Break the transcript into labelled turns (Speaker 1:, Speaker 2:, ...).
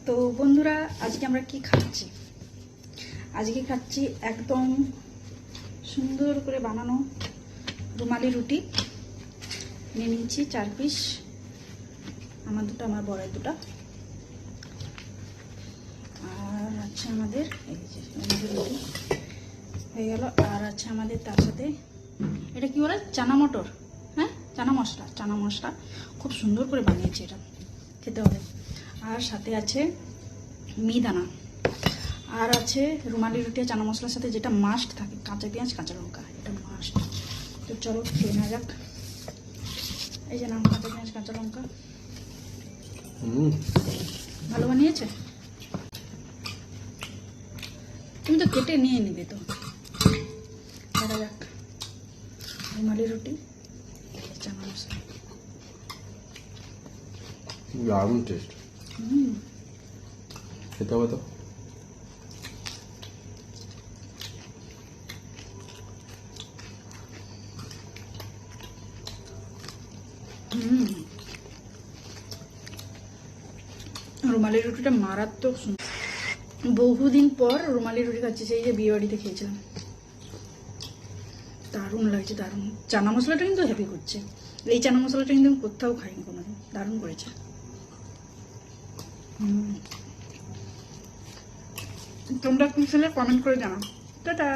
Speaker 1: তো বন্ধুরা, আজকে আমরা কি খাচ্ছি? আজকে খাচ্ছি একদম সুন্দর করে বানানো রুমালি রুটি। নিয়ে নিচ্ছি 4 পিস, আমার দুটো, আমার বড়ের দুটো। আর আছে আমাদের এই যে রুমালি রুটি হয়ে গেল। আর আছে আমাদের তার সাথে এটা কি বলে, চানা মটর, হ্যাঁ চানা মশলা খুব সুন্দর করে বানিয়েছি, এটা খেতে হবে। আর সাথে আছে মিহিদানা, আর আছে রুমালি রুটি চানা মশলার সাথে যেটা মাস্ট থাকে, কাঁচা পেঁয়াজ কাঁচা লঙ্কা, এটা মাস্ট। তো চলো খেয়ে নেওয়া যাক। এই যে নাম, কাঁচা পেঁয়াজ কাঁচা লঙ্কা। ভালো বানিয়েছে? তুমি তো কেটে নিয়ে নিবে। তো দেখা যাক রুমালি রুটি চানা মশলা।
Speaker 2: দারুণ টেস্ট। খেতে হবে তো।
Speaker 1: রুমালি রুটিটা মারাত্মক সুন্দর। বহুদিন পর রুমালি রুটি খাচ্ছি, সেই যে বিয়ে বাড়িতে খেয়েছিলাম। দারুণ লাগছে, দারুণ। চানা মশলাটা কিন্তু হেভি করছে। এই চানা মশলাটা কিন্তু আমি কোথাও খাইনি কোনোদিন, দারুণ করেছে। তোমরা কি খেলে কমেন্ট করে জানাও। টাটা।